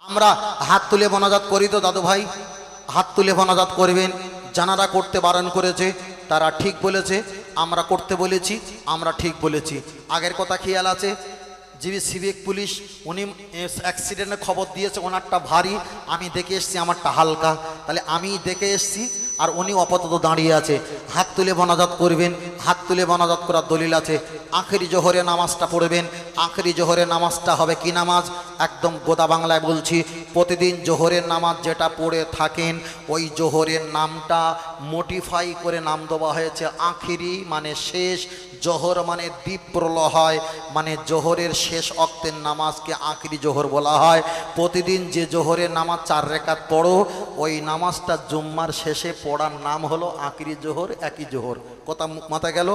আমরা হাত তুলে মোনাজাত করি তো দাদু ভাই, হাত তুলে মোনাজাত করবেন। যারা করতে বারণ করেছে তারা ঠিক বলেছে, আমরা করতে বলেছি, আমরা ঠিক বলেছি। আগের কথা খেয়াল আছে, জিবি সিভিক পুলিশ উনি অ্যাক্সিডেন্টের খবর দিয়েছে, ওনারটা ভারী, আমি দেখে এসছি আমারটা হালকা, তাহলে আমি দেখে এসছি আর উনি আপাতত দাঁড়িয়ে আছে। হাত তুলে মোনাজাত করবেন, হাত তুলে মোনাজাত করার দলিল আছে। আখেরি জোহরে নামাজটা পড়বেন। আখেরি জোহরের নামাজটা হবে কি নামাজ? একদম গোদা বাংলায় বলছি, প্রতিদিন জোহরের নামাজ যেটা পড়ে থাকেন ওই জোহরের নামটা মডিফাই করে নাম দেওয়া হয়েছে আখেরি, মানে শেষ। জোহর মানে দ্বীপ প্রলয়, মানে জোহরের শেষ অক্তের নামাজকে আখেরি জোহর বলা হয়। প্রতিদিন যে জোহরের নামাজ 4 রাকাত পড়ো ওই নামাজটা জুম্মার শেষে পড়ার নাম হলো আখেরি জোহর, একই জোহর। কথা মাথায় গেল?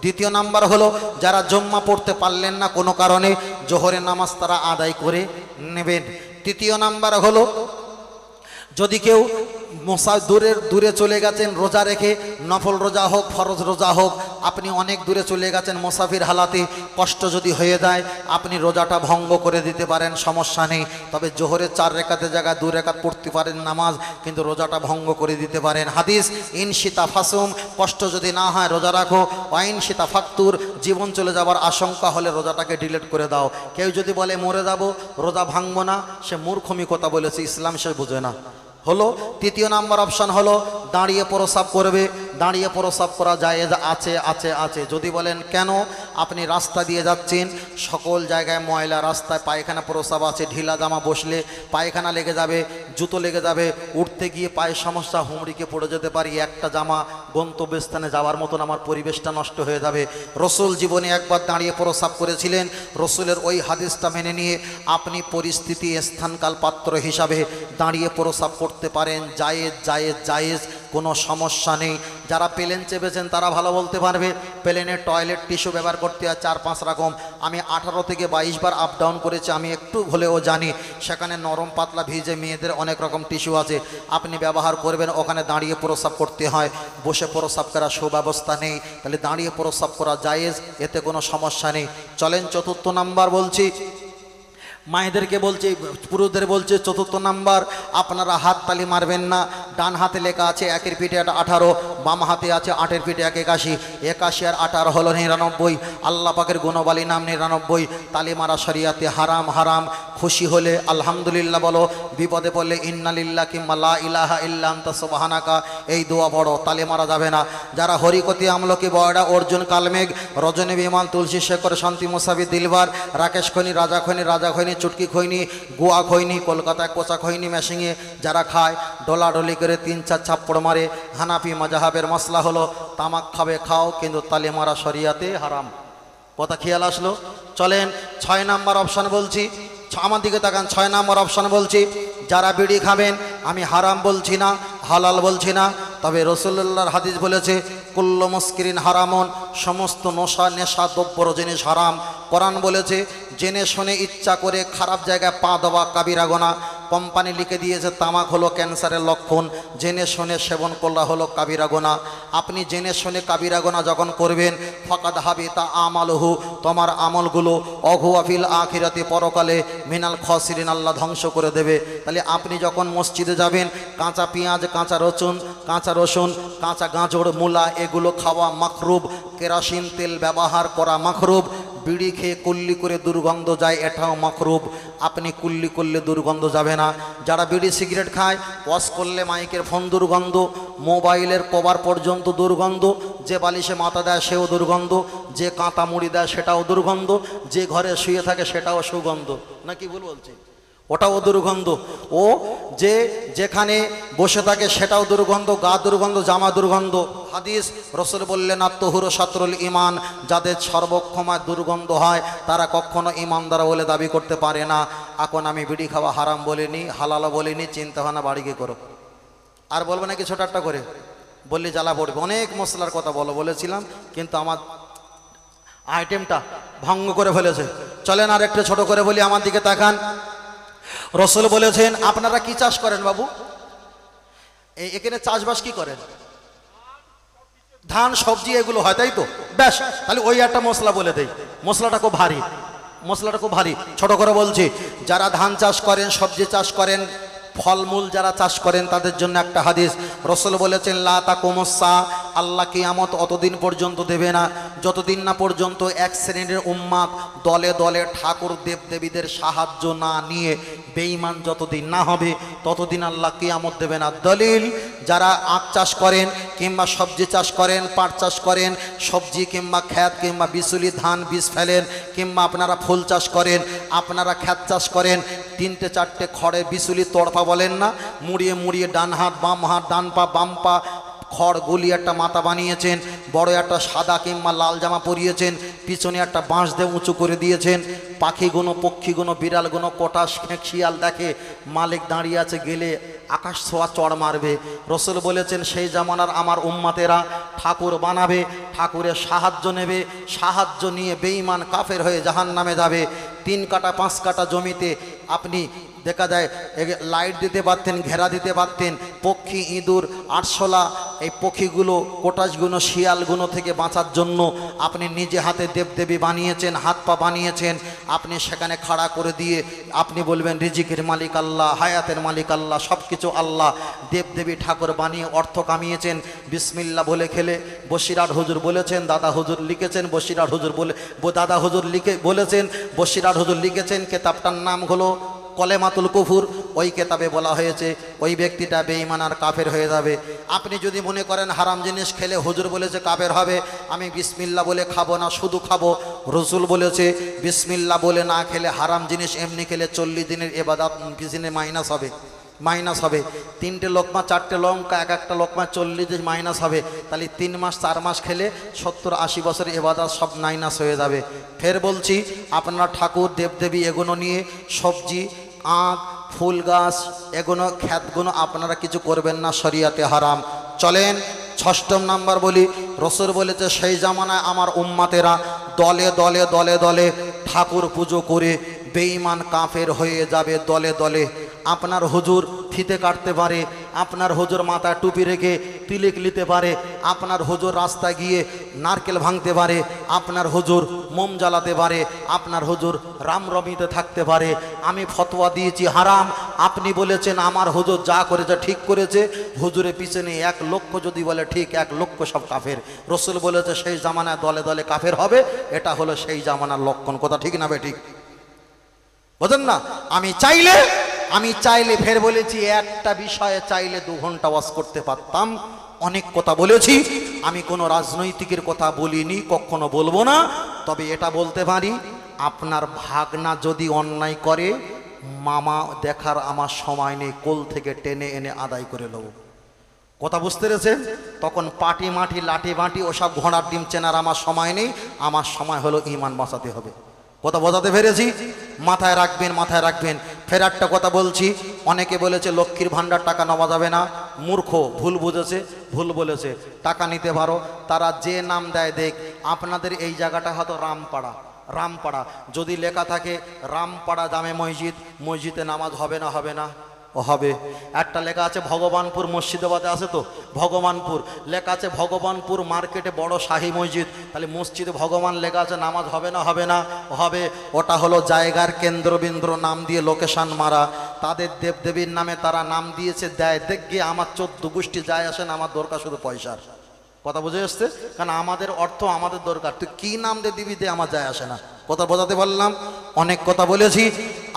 দ্বিতীয় নাম্বার হলো, যারা জুম্মা পড়তে পারলেন না কোনো কারণে, জোহরের নামাজ তারা আদায় করে নেবেন। তৃতীয় নাম্বার হলো, যদি কেউ দূরে চলে গেছেন রোজা রেখে, নফল রোজা হোক ফরজ রোজা হোক, আপনি অনেক দূরে চলে গেছেন মুসাফির হালাতে, কষ্ট যদি হয়ে যায় আপনি রোজাটা ভঙ্গ করে দিতে পারেন, সমস্যা নেই। তবে জোহরের 4 রাকাতের জায়গায় 2 রাকাত পড়তে পারেন নামাজ, কিন্তু রোজাটা ভঙ্গ করে দিতে পারেন। হাদিস ইনশিতা ফাসুম, কষ্ট যদি না হয় রোজা রাখো, ওয়াইনশিতা ফাকতুর, জীবন চলে যাবার আশঙ্কা হলে রোজাটাকে ডিলিট করে দাও। কেউ যদি বলে মরে যাব রোজা ভাঙবো না, সে মূর্খমি কথা বলেছে, ইসলাম সে বোঝে না। হলো তৃতীয় নাম্বার অপশন হলো দাঁড়িয়ে প্রস্রাব করবে। দাঁড়িয়ে প্রস্রাব করা জায়েজ আছে আছে আছে। যদি বলেন কেন, আপনি রাস্তা দিয়ে যাচ্ছেন, সকল জায়গায় ময়লা, রাস্তায় পায়খানা প্রস্রাব আছে, ঢিলা জামা বসলে পায়খানা লেগে যাবে, জুতো লেগে যাবে, উঠতে গিয়ে পায়ের সমস্যা, হুমড়িকে পড়ে যেতে পারি, একটা জামা গন্তব্যস্থানে যাওয়ার মতন আমার পরিবেশটা নষ্ট হয়ে যাবে। রসুল জীবনে একবার দাঁড়িয়ে প্রস্রাব করেছিলেন, রসুলের ওই হাদিসটা মেনে নিয়ে আপনি পরিস্থিতি স্থানকাল পাত্র হিসাবে দাঁড়িয়ে প্রস্রাব করতে পারেন, জায়েজ জায়েজ জায়েজ, কোনো সমস্যা নেই। যারা প্লেন চেপেছেন তারা ভালো বলতে পারবে, প্লেনের টয়লেট টিস্যু ব্যবহার করতে হয় 4-5 রকম। আমি 18 থেকে 22 বার আপ ডাউন করেছি, আমি একটু হলেও জানি। সেখানে নরম পাতলা ভিজে মেয়েদের অনেক রকম টিস্যু আছে, আপনি ব্যবহার করবেন। ওখানে দাঁড়িয়ে প্রস্রাব করতে হয়, বসে প্রস্রাব করার সুব্যবস্থা নেই, তাহলে দাঁড়িয়ে প্রস্রাব করা জায়েজ, এতে কোনো সমস্যা নেই। চলেন চতুর্থ নাম্বার বলছি, মায়েদেরকে বলছি, পুরুষদের বলছে চতুর্থ নাম্বার, আপনারা হাত তালি মারবেন না। ডান হাতে লেখা আছে 1-এর পিঠে 18, বাম হাতে আছে 8-এর পিঠে 81, 81 আর 18 হলো 99। আল্লাহ পাকের গুণবালী নাম 99। তালি মারা শরিয়াতে হারাম হারাম। খুশি হলে আলহামদুলিল্লাহ বলো, বিপদে পড়লে ইন্না লিল্লাহি কিংবা লা ইলাহা ইল্লা আনতা সুবহানাকা, এই দোয়া পড়ো। তালি মারা যাবে না। যারা হরিকতি, আমলকি, বয়ডা, অর্জুন, কালমেঘ, রজনী, বিমান, তুলসী, শেখর, শান্তি, মুসাফি, দিলবার, রাকেশ খৈনি, রাজা খৈনি, রাজা খৈনি, চুটকি খৈনি, গোয়া খৈনি, কলকাতায় কোচা খৈনি, মেশিংয়ে যারা খায় ডলাডলি করে 3-4 ছাপ্পড় মারে। হানাফি মাযহাবের মাসলা হলো তামাক খাবে খাও, কিন্তু তালি মারা শরিয়াতে হারাম। কথা খেয়াল আসলো? চলেন 6 নাম্বার অপশান বলছি, আমার দিকে তাকান। 6 নাম্বার অপশান বলছি, যারা বিড়ি খাবেন, আমি হারাম বলছি না, হালাল বলছি না, তবে রাসূলুল্লাহর হাদিস বলেছে কুল্লু মুসকিরিন হারামন, সমস্ত নেশা দ্রব্য জিনিস হারাম। কোরআন বলেছে জেনে শুনে ইচ্ছা করে খারাপ জায়গায় পা দেওয়া কাবিরা গুনাহ। কোম্পানি লিখে দিয়েছে তামাক হলো ক্যান্সারের লক্ষণ, জেনে শুনে সেবন করা হলো কাবিরা গুনাহ। আপনি জেনে শুনে কাবিরা গুনাহ যখন করবেন, ফাকাদ হাবিতা আমালুহু, তোমার আমলগুলো, অহুয়া ফিল আখিরাতি, পরকালে মিনাল খাসিরিন, আল্লাহ ধ্বংস করে দেবে। তাহলে আপনি যখন মসজিদে যাবেন, কাঁচা পেঁয়াজ, কাঁচা রসুন, কাঁচা গাজর, মূলা এগুলো খাওয়া মাকরুব, কেরোসিন তেল ব্যবহার করা মাকরুব। বিড়ি খেয়ে কুল্লি করে দুর্গন্ধ যায়, এটাও মাকরুব। আপনি কুল্লি করলে দুর্গন্ধ যাবে না। যারা বিড়ি সিগারেট খায়, ওয়াশ করলে মাইকের ফোন দুর্গন্ধ, মোবাইলের কভার পর্যন্ত দুর্গন্ধ, যে বালিশে মাথা দেয় সেও দুর্গন্ধ, যে কাঁটা মুড়ি দেয় সেটাও দুর্গন্ধ, যে ঘরে শুয়ে থাকে সেটাও সুগন্ধ। নাকি ভুল বলছি? ওটাও দুর্গন্ধ। ও যে যেখানে বসে থাকে সেটাও দুর্গন্ধ, গা দুর্গন্ধ, জামা দুর্গন্ধ। হাদিস, রসুল বললেন আত্মহুর শাতরুল ইমান, যাদের সর্বক্ষমায় দুর্গন্ধ হয় তারা কখনো ইমানদার বলে দাবি করতে পারে না। এখন আমি বিড়ি খাওয়া হারাম বলিনি, হালালও বলিনি, চিন্তা ভাবনা বাড়িকে করো। আর বলবো নাকি ছোট একটা করে বললি জ্বালা পড়বে। অনেক মশলার কথা বলেছিলাম, কিন্তু আমার আইটেমটা ভঙ্গ করে ফেলেছে। চলেন আর একটু ছোট করে বলি, আমার দিকে তাকান। রসুল বলেছেন, আপনারা কি চাষ করেন বাবু? এখানে চাষবাস কি করেন? ধান, সবজি এগুলো হয়, তাই তো? ব্যাস, তাহলে ওই একটা মশলা বলে দেই, মশলাটা খুব ভারী। মশলাটা খুব ভারী, ছোট করে বলছি। যারা ধান চাষ করেন, সবজি চাষ করেন, ফলমূল যারা চাষ করেন, তাদের জন্য একটা হাদিস। রাসূল বলেছেন লা তাকুমুস সা, আল্লাহ কিয়ামত অতদিন পর্যন্ত দেবে না যতদিন না পর্যন্ত এক শ্রেণীর উম্মাত দলে দলে ঠাকুর দেবদেবীদের সাহায্য না নিয়ে বেঈমান যতদিন না হবে ততদিন আল্লাহ কিয়ামত দেবে না। দলিল, যারা আখ চাষ করেন কিংবা সবজি চাষ করেন, পাট চাষ করেন, সবজি কিংবা খ্যাত কিংবা বিচুলি ধান বীজ ফেলেন, কিংবা আপনারা ফুল চাষ করেন, আপনারা খ্যাত চাষ করেন, তিনটে চারটে খড়ে বিচুলি তড়পা বলেন না, মুড়িয়ে মুড়িয়ে ডান হাত বাম হাত, ডান পা বাম পা খড় গুলি একটা মাথা বানিয়েছেন, বড় একটা সাদা কিংবা লাল জামা পরিয়েছেন, পিছনে একটা বাঁশ দিয়ে উঁচু করে দিয়েছেন। পাখিগুলো, পক্ষীগুলো, বিড়ালগুলো, পটাশ শিয়াল দেখে মালিক দাঁড়িয়ে আছে, গেলে আকাশ ছোঁয়া চড় মারবে। রাসূল বলেছেন সেই জামানার আমার উম্মতেরা ঠাকুর বানাবে, ঠাকুরের সাহায্য নেবে, সাহায্য নিয়ে বেঈমান কাফের হয়ে জাহান্নামে যাবে। 3 কাটা 5 কাটা জমিতে আপনি দেখা যায় লাইট দিতে পারতেন, ঘেরা দিতে পারতেন, পক্ষী, ইঁদুর, আরশোলা, এই পক্ষীগুলো, কোটাশগুলো, শিয়ালগুলো থেকে বাঁচার জন্য আপনি নিজে হাতে দেবদেবী বানিয়েছেন, হাত পা বানিয়েছেন। আপনি সেখানে খাড়া করে দিয়ে আপনি বলবেন রিজিকের মালিক আল্লাহ, হায়াতের মালিক আল্লাহ, সব কিছু আল্লাহ। দেবদেবী ঠাকুর বানিয়ে অর্থ কামিয়েছেন বিসমিল্লাহ বলে খেলে। বসিরহাট হুজুর বলেছেন, দাদা হুজুর লিখেছেন, বসিরহাট হুজুর দাদা হুজুর বলেছেন, বসিরহাট হুজুর লিখেছেন, কেতাবটার নাম হলো কলেমাতুল কুফুর। ওই কেতাবে বলা হয়েছে ওই ব্যক্তিটা বেঈমান আর কাফের হয়ে যাবে। আপনি যদি মনে করেন হারাম জিনিস খেলে হুজুর বলেছে কাফের হবে, আমি বিসমিল্লাহ বলে খাবো না, শুধু খাবো, রসুল বলেছে বিসমিল্লাহ বলে না খেলে হারাম জিনিস এমনি খেলে 40 দিনের ইবাদত পিছনে মাইনাস হবে। 3টে লোকমা 4টে লঙ্কা, এক একটা লোকমা 40 দিন মাইনাস হবে। তাহলে 3 মাস 4 মাস খেলে 70-80 বছর ইবাদত সব মাইনাস হয়ে যাবে। ফের বলছি, আপনারা ঠাকুর দেবদেবী এগুলো নিয়ে সবজি, আখ, ফুল গাছ, এগুলো খ্যাতগুলো আপনারা কিছু করবেন না, শরিয়াতে হারাম। চলেন 6ম নাম্বার বলি। রাসূল বলেছে সেই জামানায় আমার উম্মতেরা দলে দলে দলে দলে ঠাকুর পুজো করে বেঈমান কাফের হয়ে যাবে দলে দলে। আপনার হুজুর ফিতে কাটতে পারে, আপনার হুজুর মাথায় টুপি রেখে তিলক নিতে পারে, আপনার হুজুর রাস্তায় গিয়ে নারকেল ভাঙতে পারে, আপনার হুজুর মোম জ্বালাতে পারে, আপনার হুজুর রামরমিতে থাকতে পারে। আমি ফতোয়া দিয়েছি হারাম, আপনি বলেছেন আমার হুজুর যা করেছে ঠিক করেছে। হুজুরের পিছনে 1 লক্ষ যদি বলে ঠিক, 1 লক্ষ সব কাফের। রাসূল বলেছে সেই জামানায় দলে দলে কাফের হবে, এটা হলো সেই জামানার লক্ষণ। কথা ঠিক না বেঠিক? বুঝেন না? আমি চাইলে ফের বলেছি, একটা বিষয়ে চাইলে 2 ঘন্টা ওয়াজ করতে পারতাম। অনেক কথা বলেছি, আমি কোনো রাজনৈতিকের কথা বলিনি, কখনো বলবো না। তবে এটা বলতে পারি, আপনার ভাগনা যদি অন্যায় করে, মামা দেখার আমার সময় নেই, কোল থেকে টেনে এনে আদায় করে নেব। কথা বুঝতে পেরেছেন? তখন পাটি মাটি লাঠি বাটি ওসব ঘোড়ার ডিম চেনার আমার সময় নেই। আমার সময় হলো ঈমান বাঁচাতে হবে। কথা বোঝাতে পেরেছি? মাথায় রাখবেন। ফের একটা কথা বলছি, অনেকে বলেছে লক্ষ্মীর ভাণ্ডার টাকা নেওয়া যাবে না। মূর্খ, ভুল বলেছে। টাকা নিতে পারো, তারা যে নাম দেয় দেখ। আপনাদের এই জায়গাটা হয়তো রামপাড়া, যদি লেখা থাকে রামপাড়া জামে মসজিদে নামাজ হবে না? হবে। একটা লেখা আছে ভগবানপুর, মুর্শিদাবাদে আছে তো ভগবানপুর, লেখা আছে ভগবানপুর মার্কেটে বড় শাহী মসজিদ, তাহলে মসজিদে ভগবান লেখা আছে, নামাজ হবে না? হবে। ওটা হলো জায়গার কেন্দ্রবিন্দু নাম দিয়ে লোকেশন মারা। তাদের দেবদেবীর নামে তারা নাম দিয়েছে, দেয় দেখে আমার 14 গোষ্ঠী যায় আসেন, আমার দরকার শুধু পয়সার। কথা বুঝে আসছে? কারণ আমাদের অর্থ আমাদের দরকার, তুই কি নাম দিবি দে, আমার যায় আসে না। কথা বোঝাতে পারলাম? অনেক কথা বলেছি।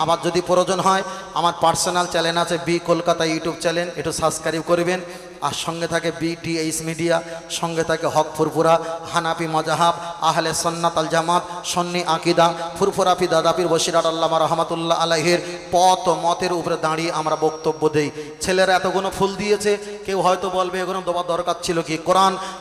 আবার যদি প্রয়োজন হয় আমার পার্সোনাল চ্যানেল আছে বি কলকাতা ইউটিউব চ্যানেল, একটু সাবস্ক্রাইব করবেন। আর সঙ্গে থাকে BTH মিডিয়া, সঙ্গে থাকে হক ফুরফুরা, হানাফি মজাহাব, আহলে সুন্নাত আল জামাত, সুন্নি আকিদা, ফুরফুরাফি দাদাপির বসিরহাট আল্লামা রহমাতুল্লাহ আলাইহির মতের উপরে দাঁড়িয়ে আমরা বক্তব্য দেই। ছেলেরা এতগুলো ফুল দিয়েছে, কেউ হয়তো বলবে এগুলো দেওয়ার দরকার ছিল কি?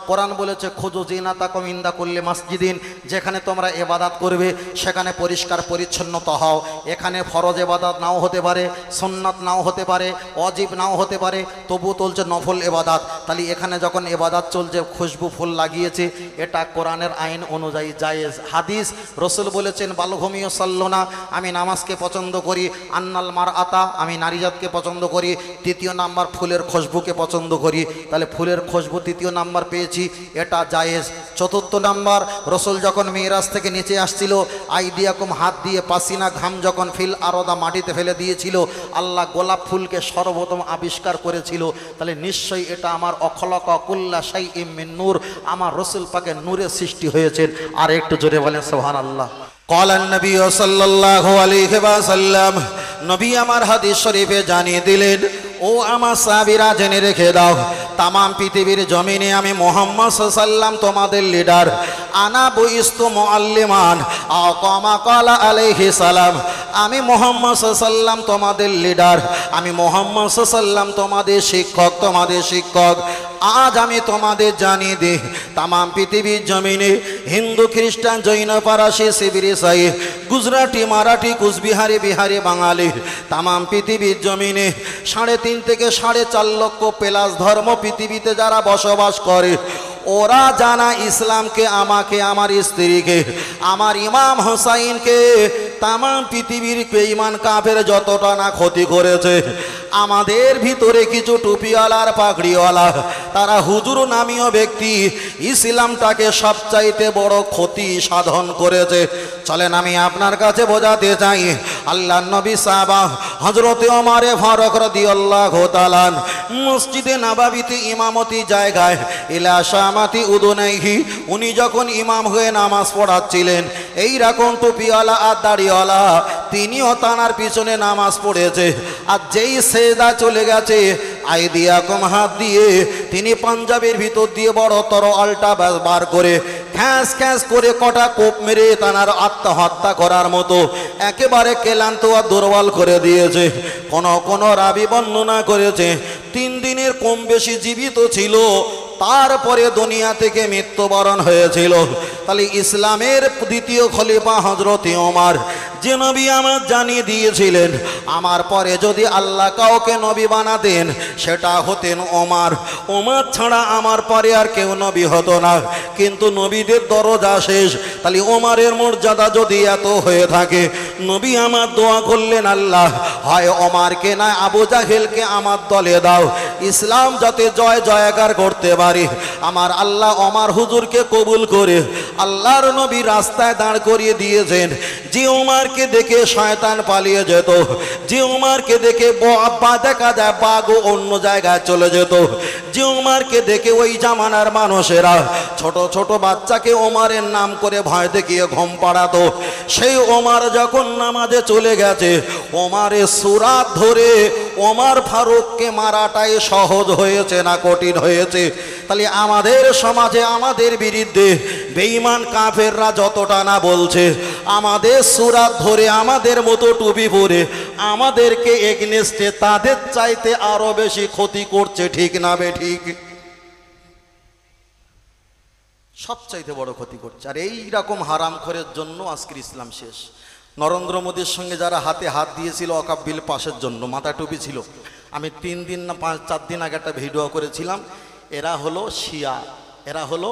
কোরআন বলেছে খুজু জিনাতাকুম ইনদা কুল্লি মাসজিদিন, যেখানে তোমরা ইবাদত করবে সেখানে পরিষ্কার পরিচ্ছন্নতা হও। এখানে ফরজ ইবাদত নাও হতে পারে, সুন্নাত নাও হতে পারে, ওয়াজিব নাও হতে পারে, তবু চলছে নফল এবাদাত। তাহলে এখানে যখন এবাদাত চলছে, খুশবু ফুল লাগিয়েছে, এটা কোরআনের আইন অনুযায়ী জায়েজ। হাদিস, রসুল বলেছেন বালঘমিও সাল্লোনা, আমি নামাজকে পছন্দ করি। আন্নাল মার আতা, আমি নারীজাতকে পছন্দ করি। তৃতীয় নাম্বার ফুলের খুশবুকে পছন্দ করি। তাহলে ফুলের খুশবু তৃতীয় নাম্বার পেয়েছি, এটা জায়েজ। চতুর্থ নাম্বার, রসুল যখন মেরাজ থেকে নিচে আসছিল, আইদিয়াকুম, হাত দিয়ে পাসিনা ঘাম যখন ফিল আরদা, মাটিতে ফেলে দিয়েছিল, আল্লাহ গোলাপ ফুলকে সর্বপ্রথম আবিষ্কার করেছিল। তাহলে নিশ্চয়ই এটা আমার অখলাকা কুল্লা শাইইম মিন নূর, আমার রসুল পাকের নূরের সৃষ্টি হয়েছেন। আর একটু জোরে বলেন সুবহানাল্লাহ। ক্বালান নবী সাল্লাল্লাহু আলাইহি ওয়াসাল্লাম, নবী আমার হাদিস শরীফে জানিয়ে দিলেন, ও আমার সাহাবীরা জেনে রেখে দাও, তামাম পৃথিবীর জমিনে আমি মুহাম্মদ সাল্লাল্লাহু আলাইহি তোমাদের লিডার। আনা বুইস্তু মুআল্লিমান আও কামা ক্বালা আলাইহি সালাম, আমি মুহাম্মদ সাল্লাল্লাহু আলাইহি তোমাদের লিডার, আমি মুহাম্মদ সাল্লাল্লাহু আলাইহি তোমাদের শিক্ষক, তোমাদের শিক্ষক। আজ আমি তোমাদের জানিয়ে দিই, তামাম পৃথিবীর জমিনে হিন্দু, খ্রিস্টান, জৈন, পারসি, শিবির, ইসাই, গুজরাটি, মারাঠি, কুচবিহারি, বিহারি, বাঙালি, তামাম পৃথিবীর জমিনে 3.5 থেকে 4.5 লক্ষ প্লাস ধর্ম পৃথিবীতে যারা বসবাস করে, ওরা জানা ইসলামকে, আমাকে, আমার স্ত্রীকে, আমার ইমাম হোসাইনকে তামাম পৃথিবীর বেঈমান কাফের যতটা না ক্ষতি করেছে, আমাদের ভিতরে কিছু টুপিওয়ালা আর পাগড়িওয়ালা, তারা হুজুর নামীয় ব্যক্তি ইসলামটাকে সবচাইতে বড় ক্ষতি সাধন করেছে। চলেন আমি আপনার কাছে বোঝাতে চাই, আল্লাহর নবী সাহাবা হযরতে ওমরে ফারুক রাদিয়াল্লাহু তাআলা মসজিদে নববীতে ইমামতি জায়গায় ইলা শামাতি উদুনাইহি, উনি যখন ইমাম হয়ে নামাজ পড়াচ্ছিলেন, এই রকম টুপিওয়ালা আর দাড়িওয়ালা তিনিও তানার পিছনে নামাজ পড়েছে। আর যেই সেজদা চলে গেছে, আইদিয়াকুম, হাত দিয়ে তিনি পাঞ্জাবের ভিতর দিয়ে বড় তরোয়ালটা বার করে খ্যাস খ্যাস করে কটা কোপ মেরে তানার আত্মহত্যা করার মতো একেবারে ক্লান্ত আর দুর্বল করে দিয়েছে। কোন রাবি বর্ণনা করেছে 3 দিনের কম বেশি জীবিত ছিল, তারপরে দুনিয়া থেকে মৃত্যুবরণ হয়েছিল। তাহলে ইসলামের দ্বিতীয় খলিফা হযরতে ওমর, যে নবী আমার জানিয়ে দিয়েছিলেন আমার পরে যদি আল্লাহ কাউকে নবী বানাতেন সেটা হতেন ওমর। ওমর ছাড়া আমার পরে আর কেউ নবী হতো না, কিন্তু নবীদের দরজা শেষ। তাহলে ওমরের মর্যাদা যদি এত হয়ে থাকে, নবী আমার দোয়া করলেন, আল্লাহ হয় ওমরকে না আবু জাহেলকে আমার দলে দাও, ইসলাম যাতে জয় জয়কার করতে পারে। আমার আল্লাহ ওমর হুজুরকে কবুল করে আল্লাহর নবী রাস্তায় দাঁড় করিয়ে দিয়েছেন। যে ওমরকে দেখে শয়তান পালিয়ে যেত, যে ওমরকে দেখে দেখা যায় বাঘও অন্য জায়গায় চলে যেত, যে ওমরকে দেখে ওই জামানার মানুষেরা ছোট ছোট বাচ্চাকে ওমরের নাম করে ভয় দেখিয়ে ঘুম পাড়াতো, সেই ওমর যখন নামাজে চলে গেছে, ওমরের সুরাত ধরে ওমর ফারুককে মারাটাই সহজ হয়েছে না কঠিন হয়েছে? তাহলে আমাদের সমাজে আমাদের বিরুদ্ধে বেঈমান কাফেররা যতটা না বলছে, আমাদের সুরাত ধরে আমাদের মতো টুপি পরে আমাদেরকে এগনেস্টে তাদের চাইতে আরো বেশি ক্ষতি করছে, ঠিক না বে ঠিক? সবচাইতে বড় ক্ষতি করছে। আর এই রকম হারামখোরের জন্য আজকের ইসলাম শেষ। নরেন্দ্র মোদীর সঙ্গে যারা হাতে হাত দিয়েছিল অকাব্বিল পাশের জন্য, মাথা টুপি ছিল, আমি 3 দিন না 4 দিন আগে একটা ভিডিও করেছিলাম। এরা হলো শিয়া, এরা হলো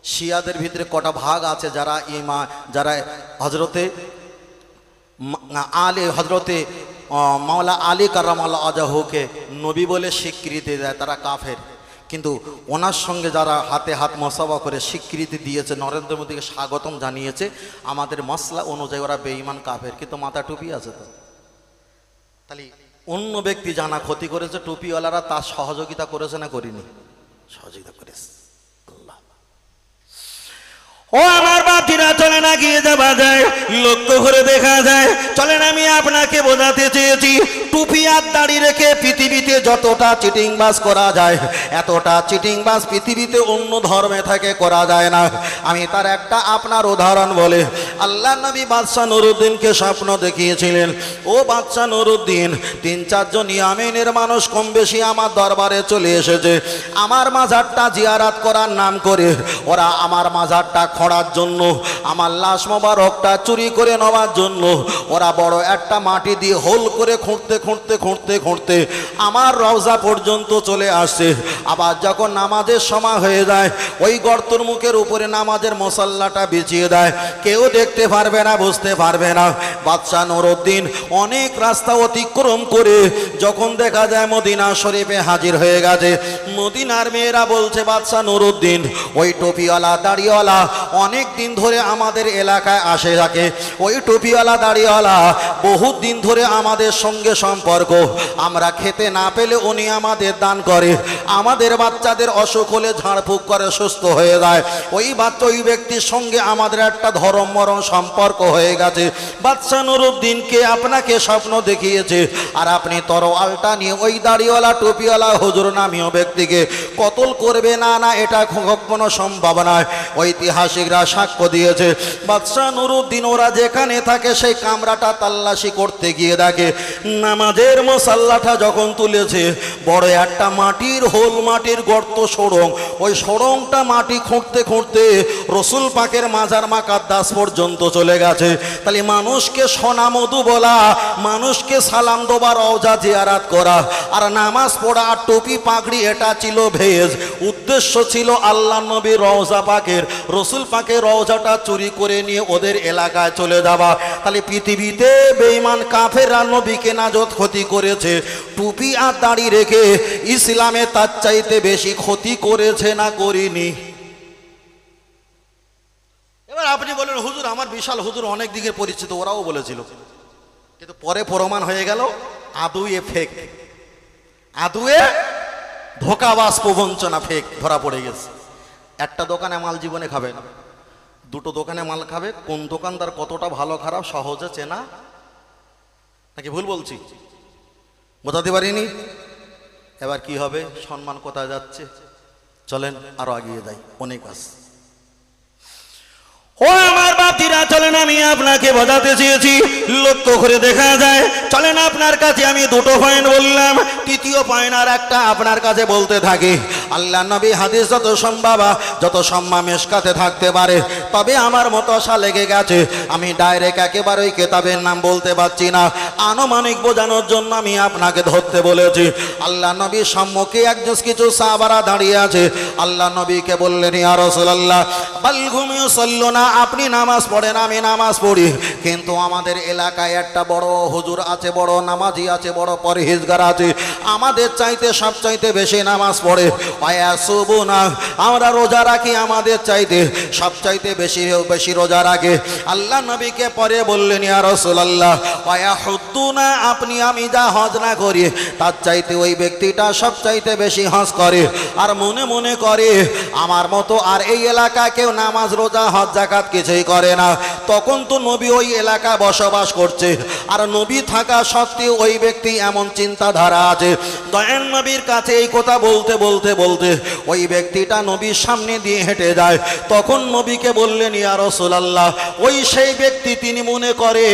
শিয়াদের ভিতরে কটা ভাগ আছে, যারা হজরতে মাওলা আলী কারামাল্লাহ আজাহুকে নবী বলে স্বীকৃতি দেয়, তারা কাফের। কিন্তু ওনার সঙ্গে যারা হাতে হাত মসাবা করে স্বীকৃতি দিয়েছে, নরেন্দ্র মোদীকে স্বাগতম জানিয়েছে, আমাদের মসলা অনুযায়ী ওরা বেঈমান কাফের, কিন্তু মাথা টুপি আছে। তো তাহলে অন্য ব্যক্তি জানা ক্ষতি করেছে, টুপিওয়ালারা তার সহযোগিতা করেছে না করিনি? সহযোগিতা করেছে। ও আমার বাতিরা, চলেন এগিয়ে যাওয়া যায়, লক্ষ্য করে দেখা যায়। চলেন আমি আপনাকে বোঝাতে চেয়েছি, টুপি আর দাড়ি রেখে পৃথিবীতে যতটা চিটিংবাজ করা যায়, এতটা চিটিংবাজ পৃথিবীতে অন্য ধর্মে থেকে করা যায় না। আমি তার একটা আপনার উদাহরণ বলে, আল্লাহ নবী বাদশাহ নুরুদ্দিনকে স্বপ্ন দেখিয়েছিলেন। ও বাদশাহ নুরুদ্দিন, 3-4 জন ইয়ামেনের মানুষ কম বেশি আমার দরবারে চলে এসেছে, আমার মাজারটা জিয়ারাত করার নাম করে ওরা আমার মাজারটা খোঁড়ার জন্য, আমার লাশ মোবারকটা চুরি করে নেওয়ার জন্য ওরা বড় একটা মাটি দিয়ে হোল করে খুঁড়তে খুঁড়তে খুঁড়তে খুঁড়তে আমার রওজা পর্যন্ত চলে আসছে। আবার যখন নামাজের সময় হয়ে যায় ওই গর্তর মুখের উপরে নামাজের মশাল্লাটা বিছিয়ে দেয়, কেউ দেখতে পারবে না, বুঝতে পারবে না। বাদশাহ নুরউদ্দিন অনেক রাস্তা অতিক্রম করে যখন দেখা যায় মদিনা শরীফে হাজির হয়ে গেছে, মদিনার মেয়েরা বলছে বাদশাহ নুরউদ্দিন ওই টুপিওয়ালা দাড়িওয়ালা অনেক দিন ধরে আমাদের এলাকায় আসে থাকে, ওই টুপিওয়ালা দাড়িওয়ালা বহুত দিন ধরে আমাদের সঙ্গে সম্পর্ক, আমরা খেতে না পেলে উনি আমাদের দান করে, আমাদের বাচ্চাদের অসুখ হলে ঝাড়ফুঁক করে সুস্থ হয়ে যায়, ওই ব্যক্তির সঙ্গে আমাদের একটা ধরম মরণ সম্পর্ক হয়ে গেছে। বাদশাহ নুরউদ্দিনকে আপনাকে স্বপ্ন দেখিয়েছে, আর আপনি তরোয়ালটা নিয়ে ওই দাড়িওয়ালা টুপিওয়ালা হুজুর নামীয় ব্যক্তিকে কতল করবে। না না, এটা কখনো সম্ভব নয়। ঐতিহাসিকরা সাক্ষ্য দিয়েছে বাদশাহ নুরউদ্দিন ওরা যেখানে থাকে সেই কামরাটা তাল্লাশি করতে গিয়ে দেখে নামাজের মশাল্লাটা যখন তুলেছে বড় একটা মাটির হোল, মাটির গর্ত, সুড়ঙ্গ, ওই সুড়ঙ্গটা মাটি খুঁড়তে খুঁড়তে রসুল পাকের মাজার মাকাদ্দাস পর্যন্ত চলে গেছে। তাহলে মানুষকে সোনা মধু বলা, মানুষকে সালাম দেওয়া, রওজা জিয়ারাত করা আর নামাজ পড়া আর টুপি পাগড়ি, এটা ছিল ভেজ। উদ্দেশ্য ছিল আল্লাহ নবীর রওজা পাকের, রসুল পাকের রওজাটা চুরি করে নিয়ে ওদের এলাকায় চলে যাওয়া। তাহলে পৃথিবীতে বেঈমান কাফেররা নবীকে নাজত ক্ষতি করেছে, টুপি আর দাড়ি রেখে ইসলামে তার চাইতে বেশি ক্ষতি করেছে না করিনি? এবার আপনি বলেন হুজুর আমার বিশাল হুজুর অনেক দিকে পরিচিত, ওরাও বলেছিল, কিন্তু পরে প্রমাণ হয়ে গেল আদুয়ে ফেক, আদুয়ে ধোকাবাজ, প্রবঞ্চনা, ফেক ধরা পড়ে গেছে। একটা দোকানে মাল জীবনে খাবে না, দুটো দোকানে মাল খাবে, কোন দোকানদার কতটা ভালো খারাপ সহজে চেনা, নাকি ভুল বলছি? বোঝাতে পারিনি? এবার কি হবে? সম্মান কোথায় যাচ্ছে? চলেন আরো এগিয়ে যাই, অনেক আছে। ও আমার বাতিরা, চলেন আমি আপনাকে বোঝাতে চেয়েছি, লক্ষ্য করে দেখা যায়। চলেন আপনার কাছে আমি দুটো পয়েন্ট বললাম, তৃতীয় পয়েন্ট আর একটা আপনার কাছে বলতে থাকি। আল্লাহ নবী হাদিস যত সম্ভব, যত সম্মান মেশকাতে থাকতে পারে, তবে আমার মতো আশা লেগে গেছে। আমি ডাইরেক্ট একেবারে ওই কেতাবের নাম বলতে পারছি না, আনুমানিক বোঝানোর জন্য আমি আপনাকে ধরতে বলেছি। আল্লাহ নবীর সম্মুখে একজন কিছু সাহাবারা দাঁড়িয়ে আছে। আল্লাহ নবীকে বললেন, ইয়া রাসূলুল্লাহ বাল হুম ইউসাল্লুনা, আপনি নামাজ পড়েন, আমি নামাজ পড়ি, কিন্তু আমাদের এলাকায় একটা বড় হুজুর আছে, বড় নামাজি আছে, বড় পরহেজগার আছে, আমাদের চাইতে সব চাইতে বেশি নামাজ পড়ে। ওয়ায়াসুবুনা, আমরা রোজা রাখি, আমাদের চাইতে সব চাইতে বেশি রোজা রাখে। আল্লাহ নবীকে পরে বললেন, ইয়া রাসূলুল্লাহ ওয়ায়াহুদ্দুনা, আপনি আমি যা হজ না করি তার চাইতে ওই ব্যক্তিটা সব চাইতে বেশি হজ করে, আর মনে মনে করে আমার মতো আর এই এলাকায় কেউ নামাজ রোজা হজ জাকাত কিছুই করে না। তখন তো নবী ওই এলাকায় বসবাস করছে, আর নবী থাকা সত্ত্বেও ওই ব্যক্তি এমন চিন্তাধারা আছে। দয়ান নবীর কাছে এই কথা বলতে বলতে বলতে ওই ব্যক্তিটা নবীর সামনে দিয়ে হেঁটে যায়। তখন নবীকে বললেন, ইয়া রাসূলুল্লাহ, ওই সেই ব্যক্তি তিনি মনে করে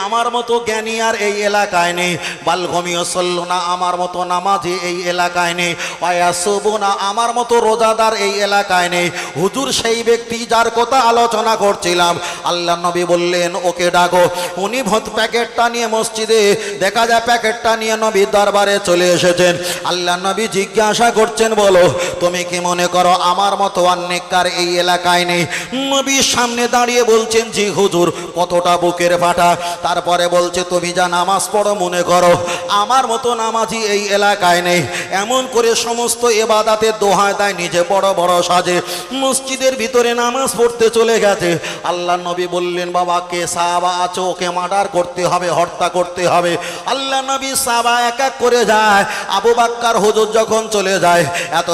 আমার মতো জ্ঞানী আর এই এলাকায় নেই, বালগম ইউসাল্লুনা, আমার মতো নামাজি এই এলাকায় নেই, ওয়ায়াসুবুনা, আমার মতো রোজাদার এই এলাকায় নেই। হুজুর সেই ব্যক্তি যার কথা আলোচনা করছিলাম, আল্লাহ নবী বললেন ওকে ডাকো। উনি প্যাকেটটা নিয়ে মসজিদে, দেখা যায় প্যাকেটটা নিয়ে নবীর দরবারে চলে এসেছেন। আল্লাহ নবী জিজ্ঞাসা করছেন, বলো তুমি কি মনে করো আমার মতো অনেককার এই এলাকায় নেই? নবীর সামনে দাঁড়িয়ে বলছেন, জি হুজুর। কতটা বুকের ফাটা। তারপরে বলছে, তুমি যা নামাজ পড়ো মনে করো আমার মতো নামাজি এই এলাকায় নেই। এমন করে সমস্ত ইবাদতের দোহায় দেয়, নিজে বড় বড় সাজে মসজিদের ভিতরে নামাজ পড়তে চলে গেছে। আল্লাহ নবী বললেন, বাবা কে সাহাবা আছো, ওকে মার্ডার করতে হবে, হত্যা করতে হবে। আল্লাহ নবী সাহাবা এক এক করে যায়। আবু বাক্কার হুজুর যখন চলে যায়, এত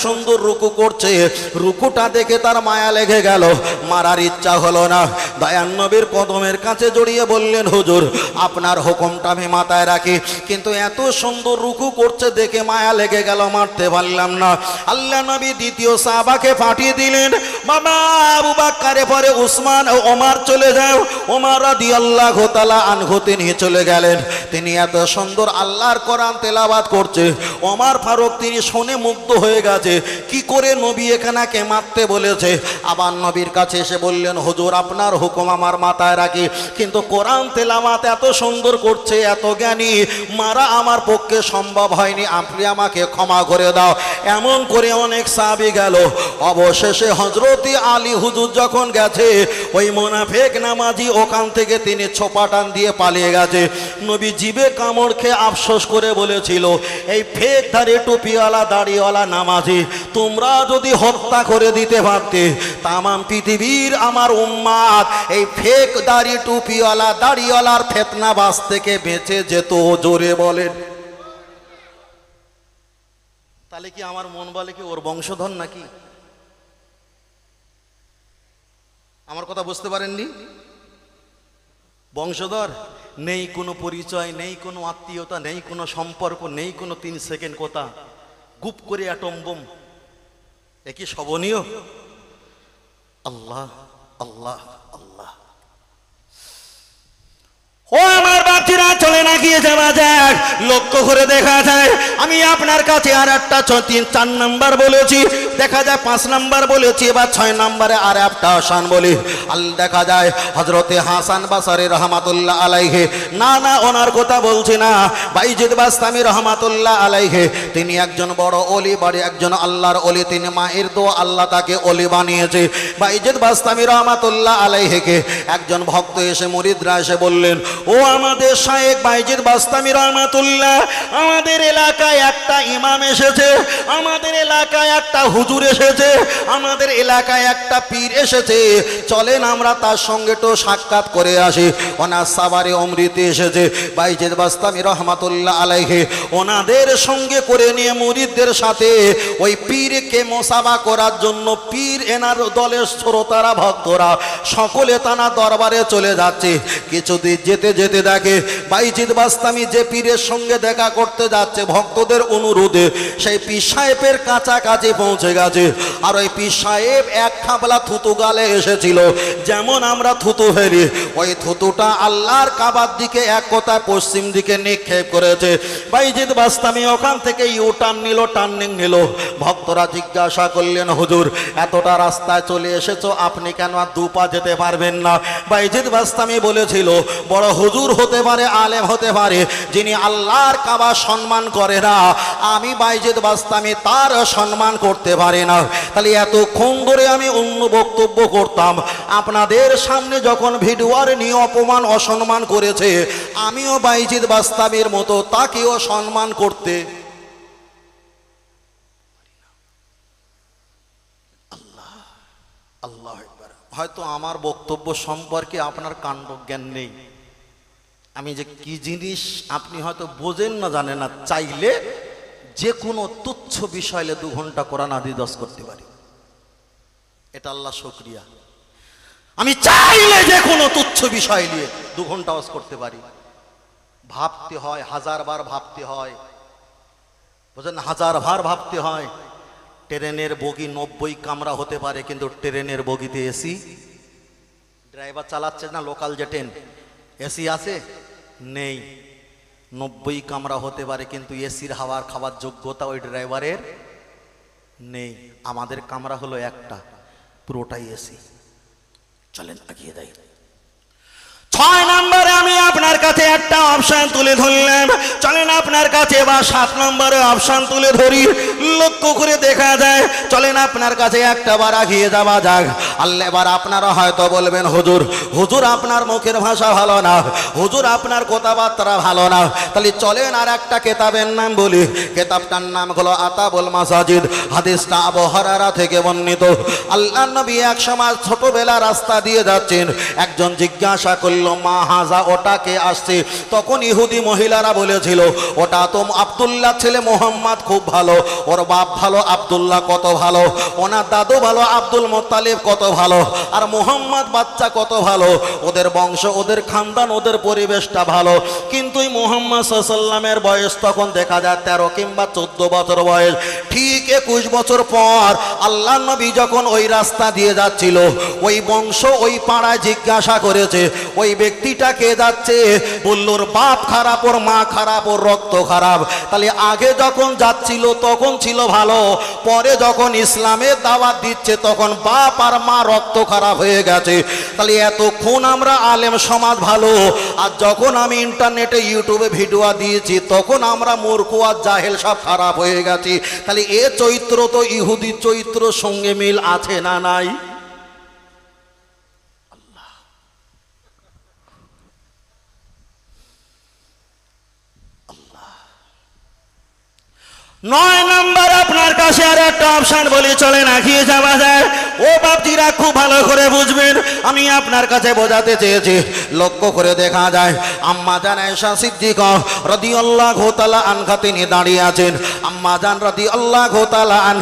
সুন্দর রুকু করছে, রুকুটা দেখে তার মায়া লেগে গেল, মারার ইচ্ছা হলো না। দয়ান নবীর কদমের কাছে জড়িয়ে বললেন, হুজুর আপনার হুকুমটা আমি মাথায় রাখি, কিন্তু এত সুন্দর রুকু করছে দেখে মায়া লেগে গেল, মারতে পারলাম না। আল্লাহ নবী দ্বিতীয় সাহাবাকে পাঠিয়ে দিলেন, বাবা আবু বাক্কারে পরে উসমান ও ওমর চলে যাও। ওমর রাদিয়াল্লাহু তাআলা আনহু তিনি চলে গেলেন। তিনি এত সুন্দর আল্লাহর কোরআন তেলাওয়াত করছে, ওমর ফারুক তিনি শুনে মুগ্ধ হয়ে গেছে, কি করে নবী এখানাকে মারতে বলেছে। আবার নবীর কাছে এসে বললেন, হুজুর আপনার হুকুম হুকুম আমার মাথায় রাখি, কিন্তু কোরআন তেলাওয়াত এত সুন্দর করছে, এত জ্ঞানী, মারা আমার পক্ষে সম্ভব হয়নি, আপনি আমাকে ক্ষমা করে দাও। এমন করে অনেক সাহাবী গেল। অবশেষে হযরত আলী হুজুর যখন গেছে, ওই মুনাফিক নামাজি ওখান থেকে তিনি ছোপাটান দিয়ে পালিয়ে গেছে। নবী জিবে কামড় খেয়ে আফসোস করে বলেছিল, এই ফেক দাড়ি টুপিওয়ালা দাড়িওয়ালা নামাজি তোমরা যদি হত্যা করে দিতে পারতে, তামাম পৃথিবীর আমার উম্মাত এই ফেক দাড়ি টুপিওয়ালা দাড়িওয়ালার ফিতনাবাজ থেকে বেঁচে যেত। জোরে বলেন। তাহলে কি আমার মন বলে কি ওর বংশধর নাকি? আমার কথা বুঝতে পারেননি? বংশধর নেই, কোনো পরিচয় নেই, কোনো আত্মীয়তা নেই, কোনো সম্পর্ক নেই, কোনো 3 সেকেন্ড কথা, গুপ করে অ্যাটম বোম, এ কি শোভনীয়? আল্লাহ আল্লাহ আল্লাহ। ও আমার বাচ্চারা, চলে না গিয়ে যাওয়া যাক। লক্ষ্য করে দেখা যায় আমি আপনার কাছে আর একটা 4 নাম্বার বলেছি, দেখা যায় 5 নাম্বার বলেছি, এবার 6 নাম্বারে আর একটা আসান বলি। দেখা যায় হযরতে হাসান বাসারী রহমাতুল্লাহ আলাইহি, না না ওনার কথা বলছি না, বাইজিদ বাস্তামি রহমাতুল্লাহ আলাইহি, তিনি একজন বড় ওলি, বাড়ি একজন আল্লাহর ওলি, তিনি মায়ের দোয়া আল্লাহ তাকে ওলি বানিয়েছে। বাইজিদ বাস্তামি রহমাতুল্লাহ আলাইহিকে একজন ভক্ত এসে, মুরিদরা এসে বললেন, ও আমাদের শায়েখ বাইজিদ বাস্তামি রহমাতুল্লাহ, আমাদের এলাকায় একটা ইমাম এসেছে, আমাদের এলাকায় একটা হুজুর এসেছে, আমাদের এলাকায় একটা পীর এসেছে, চলেন আমরা তার সঙ্গে তো সাক্ষাৎ করে আসি। ওনার সাবারে অমৃতে এসেছে। বাইজিদ বাস্তামি রহমাতুল্লাহ আলাইহি ওনাদের সঙ্গে করে নিয়ে মুরিদদের সাথে ওই পীরকে মোসাবা করার জন্য, পীর এনার দলের শ্রোতারা ভক্তরা সকলে তানা দরবারে চলে যাচ্ছে। কিছুদিন যেতে যেতে দেখে বাইজিদ বাস্তামি যে পীরের সঙ্গে দেখা করতে যাচ্ছে ভক্তদের অনুরোধে, সেই পীর সাহেবের কাছাকাছি পৌঁছে গেছে। আর ওই পীর সাহেব এক খাবলা থুতু গালে এসেছিল, যেমন আমরা থুতু ফেলি, ওই থুতুটা আল্লাহর কাবার দিকে, এক কথায় পশ্চিম দিকে নিক্ষেপ করেছে। বাইজিদ বাস্তামি ওখান থেকে ইউটার্ন নিল, টার্নিং নিল। ভক্তরা জিজ্ঞাসা করলেন, হুজুর এতটা রাস্তায় চলে এসেছো, আপনি কেন আর 2 পা যেতে পারবেন না? বাইজিদ বাস্তামি বলেছিল, বড় হুজুর হতে পারে, আলেম হতে পারে, যিনি আল্লাহর কাবা সম্মান করে না, আমি বাইজিদ বাস্তামি তার সম্মান করতে পারি না। তাহলে এতক্ষণ ধরে আমি অন্য বক্তব্য করতাম, আপনাদের সামনে যখন ভিডিওর নিয়ে অপমান অসম্মান করেছে, আমিও বাইজিদ বাস্তামির মতো তাকেও সম্মান করতে। আল্লাহ আল্লাহ। হয়তো আমার বক্তব্য সম্পর্কে আপনার কাণ্ড জ্ঞান নেই, আমি যে কি জিনিস আপনি হয়তো বোঝেন না, জানেন না। চাইলে যে কোনো তুচ্ছ বিষয়ে 2 ঘন্টা কোরআন হাদিস করতে পারি, এটা আল্লাহ শুকরিয়া। আমি চাইলে যে কোনো তুচ্ছ বিষয় নিয়ে 2 ঘন্টা ওয়াজ করতে পারি। ভাবতে হয়, 1000 বার ভাবতে হয়, বুঝলেন, 1000 বার ভাবতে হয়। ট্রেনের বগি 90 কামরা হতে পারে, কিন্তু ট্রেনের বগিতে এসি, ড্রাইভার চালাচ্ছে না, লোকাল যে ট্রেন, এসি আছে নেই। 90 কামরা হতে পারে, কিন্তু এসির হাওয়ার খাবার যোগ্যতা ওই ড্রাইভারের নেই। আমাদের কামরা হলো একটা, পুরোটাই এসি। চলেন আগিয়ে যাই। 6 নম্বরে আমি আপনার কাছে একটা অপশন তুলে ধরলাম, চলেন আপনার কাছে এবার 7 নম্বরে অপশন তুলে ধরি। লক্ষ্য করে দেখা যায়, চলেন আপনার কাছে একটা বার আগিয়ে যাওয়া যাক। আল্লাহ, এবার আপনারা হয়তো বলবেন, হুজুর হুজুর আপনার মুখের ভাষা ভালো না, হুজুর আপনার কথাবার্তা ভালো না। তাহলে চলেন আর একটা কেতাবের নাম বলি। কেতাবটার নাম হলো আতাবুল মাসাজিদ। হাদিসটা আবু হুরায়রা থেকে বর্ণিত। আল্লাহর নবী এক সময় ছোটবেলা রাস্তা দিয়ে যাচ্ছেন, একজন জিজ্ঞাসা করল, মা হাজা, ওটাকে আসছে। তখন ইহুদি মহিলারা বলেছিল, ওটা তো আব্দুল্লাহ ছেলে মোহাম্মদ, খুব ভালো, ওর বাপ ভালো, আব্দুল্লাহ কত ভালো, ওনার দাদু ভালো, আব্দুল মুত্তালিব কত ভালো, আর মোহাম্মদ বাচ্চা কত ভালো, ওদের বংশ, ওদের খানদান, ওদের পরিবেশটা ভালো। কিন্তু এই মোহাম্মদ সাল্লাল্লাহু আলাইহি ওয়াসাল্লামের বয়স তখন দেখা যায় 13 কিংবা 14 বছর বয়স। ঠিক 21 বছর পর আল্লাহর নবী যখন ওই রাস্তা দিয়ে যাচ্ছিল, ওই বংশ ওই পাড়ায় জিজ্ঞাসা করেছে, ওই ব্যক্তিটা কে যাচ্ছে, বলল ওর বাপ খারাপ, ওর মা খারাপ, ওর রক্ত খারাপ। তাহলে আগে যখন যাচ্ছিল তখন ছিল ভালো, পরে যখন ইসলামের দাওয়াত দিচ্ছে তখন বাপ আর মা রক্ত খারাপ হয়ে গেছে। তাহলে এতক্ষণ আমরা আলেম সমাজ ভালো, আর যখন আমি ইন্টারনেটে ইউটিউবে ভিডিও দিয়েছি তখন আমরা মূর্খ আর জাহেল সব খারাপ হয়ে গেছি। তাহলে এ চরিত্র তো ইহুদি চরিত্র সঙ্গে মিল আছে না নাই? 9 নম্বর আপনার কাছে আর একটা অপশন বলি, চলে না খেয়ে যাওয়া যায়। ও বাপজিরা খুব ভালো করে বুঝবেন, আমি আপনার কাছে বোঝাতে চেয়েছি। লক্ষ্য করে দেখা যায় আম্মা জান আয়েশা সিদ্দিকা রাদিয়াল্লাহু তাআলা আনহা তিনি দাঁড়িয়ে আছেন। আম্মা জান রাদিয়াল্লাহু তাআলা আন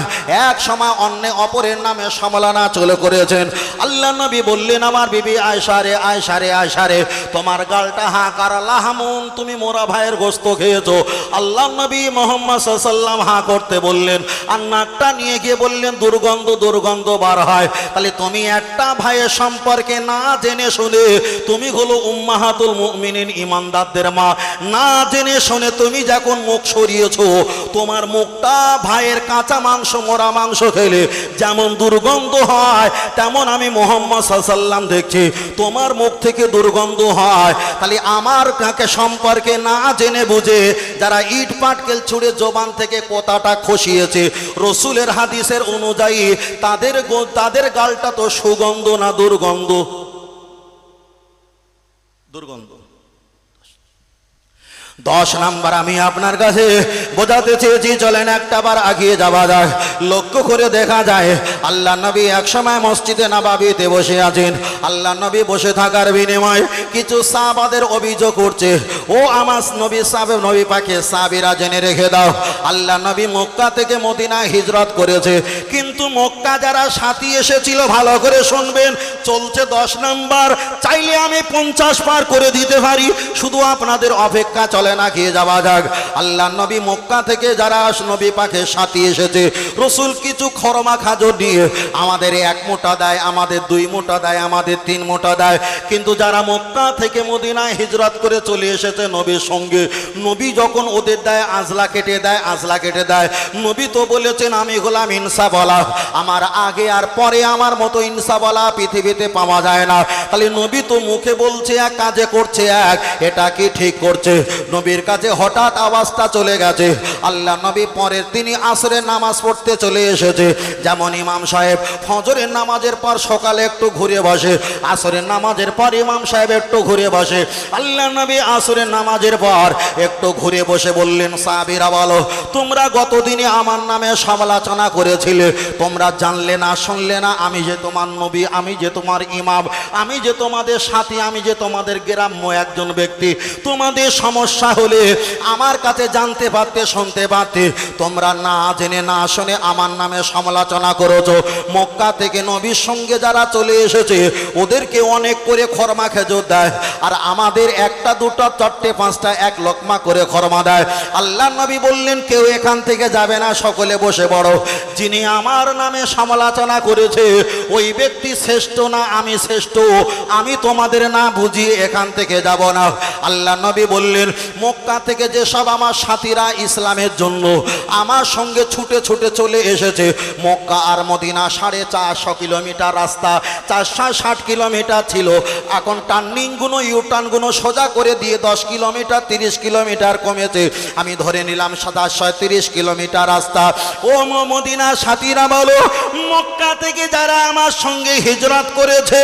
এক সময় অন্য অপরের নামে সমালোচনা চলে করেছেন। আল্লাহ নবী বললেন, আমার বিবি আয়েশা রে, আয়েশা রে, আয়েশা রে, তোমার গালটা হাঁকার লাহামুন, তুমি মোরা ভাইয়ের গোশত খেয়েছো। আল্লাহ নবী মুহাম্মদ সাল্লাল্লাহু আলাইহি ওয়াসাল্লাম হা করতে বললেন, আর নাকটা নিয়ে গিয়ে বললেন দুর্গন্ধ দুর্গন্ধ বার হয়। তাহলে তুমি একটা ভাইয়ের সম্পর্কে না জেনে শুনে, তুমি হলো উম্মাহাতুল মুমিনিন ইমানদারদের মা, না জেনে শুনে তুমি যখন মুখ সরিয়েছো, তোমার মুখটা ভাইয়ের কাঁচা মাংস মোরা মাংস খেলে যেমন দুর্গন্ধ হয়, তেমন আমি মুহাম্মদ সাল্লাল্লাহু আলাইহি ওয়াসাল্লাম দেখছি তোমার মুখ থেকে দুর্গন্ধ হয়। তাহলে আমার কাকে সম্পর্কে না জেনে বুঝে যারা ইট পাটকেল ছুঁড়ে জবান থেকে কথাটা খসিয়েছে, রসুলের হাদিসের অনুযায়ী তাদের গালটা তো সুগন্ধ না দুর্গন্ধ? দুর্গন্ধ। 10 নাম্বার আমি আপনার কাছে বোঝাতে চেয়েছি, চলেন একটা বার আগিয়ে যাওয়া যায়। লক্ষ্য করে দেখা যায় আল্লাহ নবী এক সময় মসজিদে নববীতে বসে আছেন। আল্লাহ নবী বসে থাকার বিনিময়ে কিছু সাহাবাদের অভিযোগ করছে, ও আমার নবী সাহেব, নবী পাকে সাহাবীরা জেনে রেখে দাও, আল্লাহ নবী মক্কা থেকে মদিনায় হিজরত করেছে, কিন্তু মক্কা যারা সাথী এসেছিল ভালো করে শুনবেন, চলছে 10 নাম্বার, চাইলে আমি 50 পার করে দিতে পারি, শুধু আপনাদের অপেক্ষা চলে না খেয়ে যাওয়া যাক। আল্লাহ নবী মক্কা থেকে যারা নবী পাকে সাথী এসেছে, রসুল কিছু খরমা খাজর দিয়ে আমাদের 1 মুঠা দেয়, আমাদের 2 মুঠা দেয়, আমাদের 3 মুঠা দেয়। কিন্তু যারা মক্কা থেকে মদিনায় হিজরত করে চলে এসেছে নবীর সঙ্গে, নবী যখন ওদের দেয় আজলা কেটে দেয়, আজলা কেটে দেয়। নবী তো বলেছেন আমি হলাম ইনসাফওয়ালা, আমার আগে আর পরে আমার মতো ইনসাফওয়ালা পৃথিবীতে পাওয়া যায় না। তাহলে নবী তো মুখে বলছে এক, কাজে করছে এক, এটা কি ঠিক করছে? নবীর কাছে হঠাৎ আওয়াজটা চলে গেছে। আল্লাহ নবী পরের তিনি আসরের নামাজ পড়তে চলে এসেছে। যেমন ইমাম সাহেব ফজরের নামাজের পর সকালে একটু ঘুরে বসে, আসরের নামাজের পর ইমাম সাহেব একটু ঘুরে বসে। আল্লাহ নবী আসরের নামাজের পর একটু ঘুরে বসে বললেন, সাহাবীরা বলো, তোমরা গতদিনে আমার নামে সমালোচনা করেছিলে, তোমরা জানলে না, শুনলে না, আমি যে তোমার নবী, আমি যে তোমার ইমাম, আমি যে তোমাদের সাথী, আমি যে তোমাদের গ্রাম্য একজন ব্যক্তি। তোমাদের সমস্যা হলে আমার কাছে জানতে পারতে, শুনতে পারতে, তোমরা না জেনে না শুনে আমার নামে সমালোচনা করেছো। মক্কা থেকে নবীর সঙ্গে যারা চলে এসেছে ওদেরকে অনেক করে খরমা খেজুর দেয়, আর আমাদের 1টা 2টা 4টে 5টা 1 লোকমা করে খরমা দেয়। আল্লাহ নবী বললেন, কেউ এখান থেকে যাবে না, সকলে বসে পড়ো। যিনি আমার নামে সমালোচনা করেছে ওই ব্যক্তি শ্রেষ্ঠ না আমি শ্রেষ্ঠ, আমি তোমাদের না বুঝিয়ে এখান থেকে যাব না। আল্লাহ নবী বললেন, মক্কা থেকে যেসব আমার সাথীরা ইসলামের জন্য আমার সঙ্গে ছুটে ছুটে চলে এসেছে, মক্কা আর মদিনা 450 কিলোমিটার রাস্তা, 460 কিলোমিটার ছিল, এখন টার্নিংগুলো ইউটার্নগুলো সোজা করে দিয়ে 10 কিলোমিটার 30 কিলোমিটার কমেছে। আমি ধরে নিলাম 730 কিলোমিটার রাস্তা। ও মদিনা সাথীরা বলো, মক্কা থেকে যারা আমার সঙ্গে হিজরত করেছে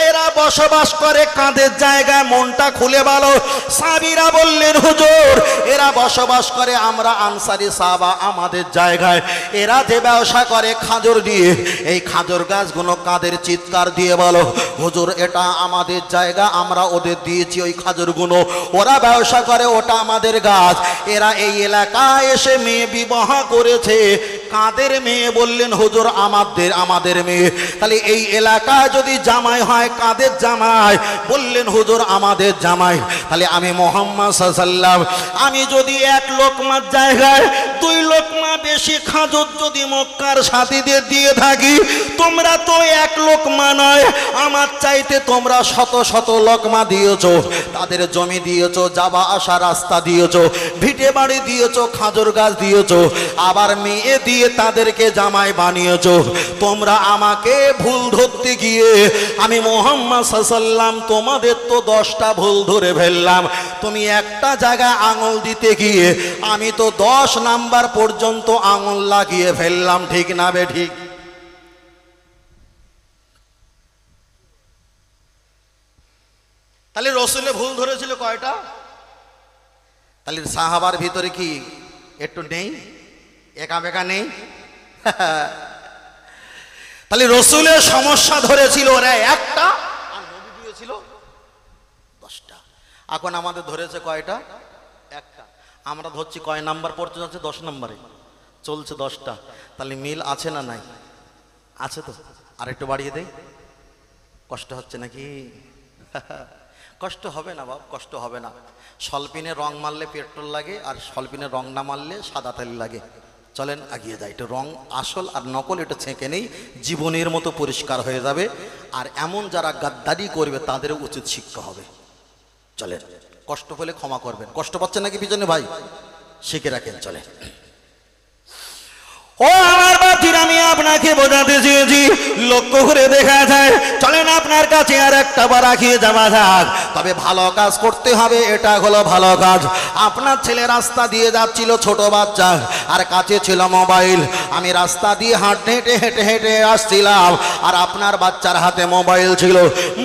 এরা বসবাস করে কাদের জায়গায়? মনটা খুলে বলো। সাহাবীরা বললেন, হুজুর এরা বসবাস করে আমরা আনসারী সাহাবা আমাদের জায়গায়। এরা যে ব্যবসা করে খাজর দিয়ে, এই খাজর গাছগুলো কাদের? চিৎকার দিয়ে বলো, হুজুর এটা আমাদের জায়গা, আমরা ওদের দিয়েছি ওই খাজরগুলো, ওরা ব্যবসা করে, ওটা আমাদের গাছ। এরা এই এলাকায় এসে মেয়ে বিবাহ করেছে, কাদের মেয়ে? বললেন, হুজুর আমাদের মেয়ে। তাহলে এই এলাকায় যদি জামাই হয়, কাদের জামাই? বললেন, হুজুর আমাদের জামাই। তাহলে আমি মুহাম্মদ সাল্লাল্লাহু আলাইহি ওয়াসাল্লাম, আমি যদি 1 লোকমার জায়গায় দুই লোকমা বেশি খাজর যদি মক্কার সাথীদের দিয়ে থাকি, তোমরা তো এক লোকমা নয়, আমার চাইতে তোমরা শত শত লোকমা দিয়েছো। তাদের জমি দিয়েছো, যাওয়া আসা রাস্তা দিয়েছো, ভিটে বাড়ি দিয়েছো, খাজর গাছ দিয়েছো, আবার মেয়ে দিয়ে তাদেরকে জামাই বানিয়েছো। তোমরা আমাকে ভুল ধরতে গিয়ে আমি মুহাম্মদ সাল্লাল্লাহু আলাইহি তোমাদের তো 10টা ভুল ধরে ফেললাম। তুমি একটা জায়গায় আঙুল দিতে গিয়ে আমি তো 10 নাম্বার পর্যন্ত আঙুল লাগিয়ে ফেললাম। ঠিক না বে ঠিক? তাহলে রসুলে ভুল ধরেছিল কয়টা? তাহলে সাহাবার ভিতরে কি একটু নেই, একা বেকা নেই? তাহলে রসুলের সমস্যা ধরেছিল ওরা একটা, আর নবী দিয়েছিল 10টা। এখন আমাদের ধরেছে কয়টা? একটা। আমরা ধরছি কয় নাম্বার পর্যন্ত আছে? 10 নম্বরে চলছে 10টা। তাহলে মিল আছে না নাই? আছে তো। আর একটু বাড়িয়ে দেই। কষ্ট হচ্ছে নাকি? কষ্ট হবে না বাবা, কষ্ট হবে না। সলপিনে রং মারলে পেট্রোল লাগে, আর সলপিনে রং না মারলে সাদা তেল লাগে। চলেন এগিয়ে যাই। একটু রং আসল আর নকল এটা ছেঁকে নেই, জীবনের মতো পরিষ্কার হয়ে যাবে। আর এমন যারা গাদ্দারি করবে তাদেরও উচিত শিক্ষা হবে। চলেন, কষ্ট হলে ক্ষমা করবেন। কষ্ট পাচ্ছেন নাকি পিছনে ভাই? শিখে রাখেন। চলে ও আমার বাতির, আমি আপনাকে বোঝাতে চেয়েছি, লক্ষ্য করে দেখা যায়। চলেন আপনার কাছে আর একটা বার রাখিয়ে যাওয়া যাক। তবে ভালো কাজ করতে হবে, এটা হলো ভালো কাজ। আপনার ছেলে রাস্তা দিয়ে যাচ্ছিল, ছোট বাচ্চা, আর কাছে ছিল মোবাইল। আমি রাস্তা দিয়ে হেঁটে হেঁটে হেঁটে আসছিলাম, আর আপনার বাচ্চার হাতে মোবাইল ছিল।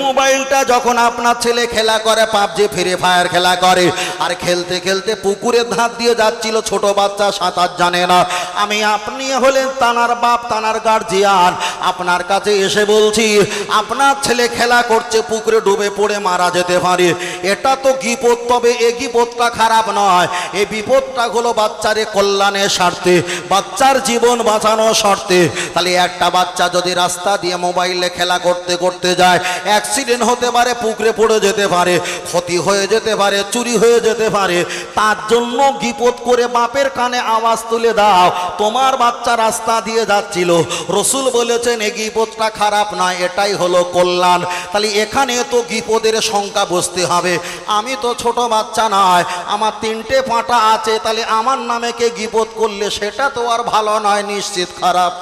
মোবাইলটা যখন আপনার ছেলে খেলা করে, পাবজি ফ্রি ফায়ার খেলা করে, আর খেলতে খেলতে পুকুরের ধার দিয়ে যাচ্ছিল, ছোট বাচ্চা সাঁতার জানে না। আমি আপনি হলেন তানার বাপ, তানার গার্জিয়ান, আপনার কাছে এসে বলছি আপনার ছেলে খেলা করছে, পুকুরে ডুবে পড়ে মারা যেতে পারে। এটা তো বিপদ, তবে এই বিপদটা খারাপ নয়। এই বিপদটা হলো বাচ্চার কল্যাণের স্বার্থে, বাচ্চার জীবন বাঁচানোর স্বার্থে। তাহলে একটা বাচ্চা যদি রাস্তা দিয়ে মোবাইলে খেলা করতে করতে যায়, অ্যাক্সিডেন্ট হতে পারে, পুকুরে পড়ে যেতে পারে, ক্ষতি হয়ে যেতে পারে, চুরি হয়ে যেতে পারে। তার জন্য বিপদ করে বাপের কানে আওয়াজ তুলে দাও, তোমার বাচ্চা রাস্তা দিয়ে যাচ্ছিল। রসুল বলেছেন এই গীপতটা খারাপ নয়, এটাই হলো কল্যাণ। তাহলে এখানে তো গীপদের সংখ্যা বুঝতে হবে। আমি তো ছোট বাচ্চা নয়, আমার 3টে পাঁটা আছে, তাহলে আমার নামে কে গীপত করলে সেটা তো আর ভালো নয়, নিশ্চিত খারাপ।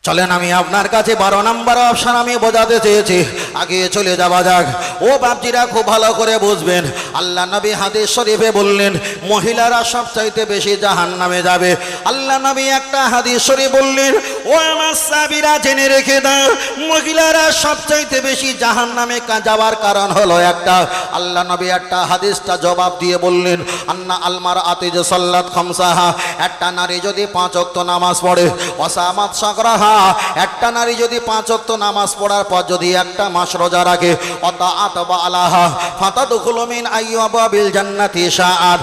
চলেন আমি আপনার কাছে 12 নম্বর অপশন আমি বোঝাতে চেয়েছি, আগে চলে যাওয়া যাক। ও বাপজিরা খুব ভালো করে বুঝবেন, আল্লাহ নবী হাদিস শরীফে বললেন মহিলারা সবচাইতে বেশি জাহান্নামে যাবে। আল্লাহ নবী একটা হাদিস শরীফ বললেন, ও আমার সাহাবীরা জেনে রেখে দাও, মহিলারা সবচাইতে বেশি জাহান্নামে যাওয়ার কারণ হলো একটা। আল্লাহ নবী একটা হাদিসটা জবাব দিয়ে বললেন, আন্না আলমার আতিজ সাল্লাত খামসাহা, একটা নারী যদি 5 ওয়াক্ত নামাজ পড়ে, ওয়াসামাত সাকরাহা, একটা নারী যদি 5 ওয়াক্ত নামাজ পড়ার পর যদি একটা মাস রোজা রাখে, অতাআত বালাহা ফাতাদখুলু মিন আইয়াবাবিল জান্নাতি শাআত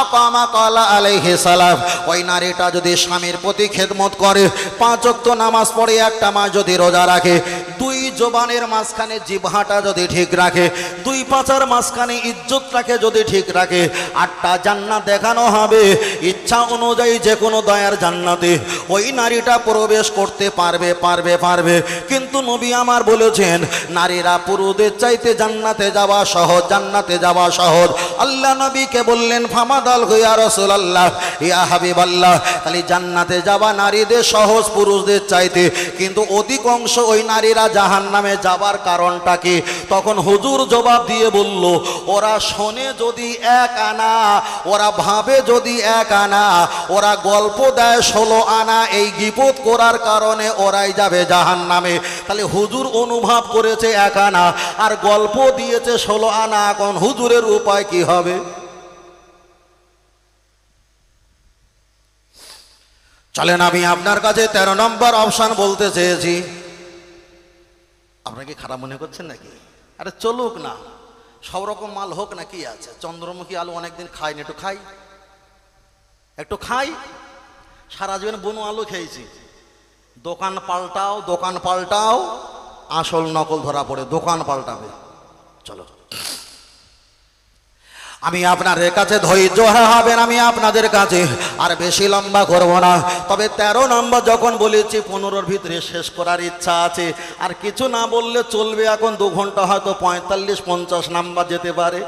আকামা ক্বালা আলাইহি সালাম। ওই নারীটা যদি স্বামীর প্রতি খেদমত করে, 5 ওয়াক্ত নামাজ পড়ে, একটা মাস যদি রোজা রাখে, 2 জবানের মাঝখানে জিহ্বাটা যদি ঠিক রাখে, 2 পাছার মাঝখানে ইজ্জতটাকে যদি ঠিক রাখে, 8টা জান্নাত দেখানো হবে। ইচ্ছা অনুযায়ী যে কোনো দয়ার জান্নাতে ওই নারীটা প্রবেশ করতে পারবে পারবে পারবে। কিন্তু নবী আমার বলেছেন নারীরা পুরুষদের চাইতে জান্নাতে যাওয়া সহজ, জান্নাতে যাওয়া সহজ। আল্লাহ নবীকে বললেন ফামাদাল ইয়া রাসূলুল্লাহ, ইয়া হাবিবাল্লাহ, তাহলে জান্নাতে যাওয়া নারীদের সহজ পুরুষদের চাইতে, কিন্তু অধিকাংশ ওই নারীরা জাহান্নামে যাবার কারণটা কি? তখন হুজুর জবাব দিয়ে বলল, ওরা শোনে যদি 1 আনা, ওরা ভাবে যদি 1 আনা, ওরা গল্প দেয় 16 আনা, এই গীবত করার কারণে ওরাই যাবে জাহান্নামে। তাহলে হুজুর অনুভব করেছে 1 আনা, আর গল্প দিয়েছে 16 আনা। এখন হুজুরের উপায় কি হবে? চলেন আমি আপনার কাছে 13 নম্বর অপশন বলতে চেয়েছি। আপনাকে খারাপ মনে করছেন নাকি? আরে চলুক না, সব রকম মাল হোক না, কি আছে? চন্দ্রমুখী আলু অনেকদিন খাইনি, একটু খাই, একটু খাই। সারা জীবন বনু আলু খেয়েছি। দোকান পাল্টাও, দোকান পাল্টাও, আসল নকল ধরা পড়ে, দোকান পাল্টাবে। চলো আমি আপনাদের কাছে ধৈর্য হবেন, আমি আপনাদের কাছে আর বেশি লম্বা করব না। তবে 13 নম্বর যখন বলেছি 15-র ভিতরে শেষ করার ইচ্ছা আছে, আর কিছু না বললে চলবে। এখন 2 ঘন্টা, হয়তো 45-50 নাম্বার যেতে পারে।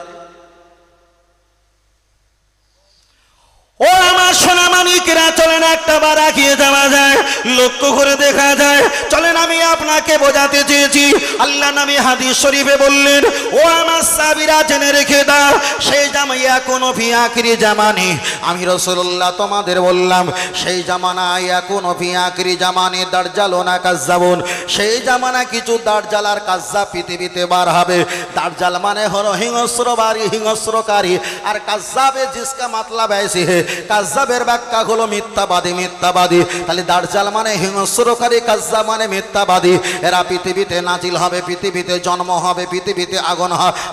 ও আমার সোনা মানিকেরা, চলেন একটা বার এগিয়ে যাওয়া যায়, লক্ষ্য করে দেখা যায়। চলেন, আমি আপনাকে বোঝাতে চেয়েছি, আল্লাহ নবী হাদিস শরীফে বললেন, ও আমার সাহাবীরা জেনে রেখে দাও, সেই জামাইয়া কোনো ফি আখিরি জামানি। আমি রাসূলুল্লাহ তোমাদের বললাম, সেই জামানায় এখনো ফি আখিরি জামানি দাজ্জালুনা কাজ্জাবুন। সেই জামানা কিছু দাজ্জাল আর কাজ্জাব পৃথিবীতে বার হবে। দাজ্জাল মানে হলো হিংস্রবাদী, হিংস্রকারী, আর কাজ্জাবে জিসকা মাতলাব ऐसे है, কাজ্জাবের ব্যাখ্যা হলো মিথ্যাবাদী, মিথ্যাবাদী। তাহলে দাজ্জাল মানে হিংস্রকারী, কাজ্জাব মানে মিথ্যাবাদী। এরা পৃথিবীতে নাজিল হবে, পৃথিবীতে জন্ম হবে, পৃথিবীতে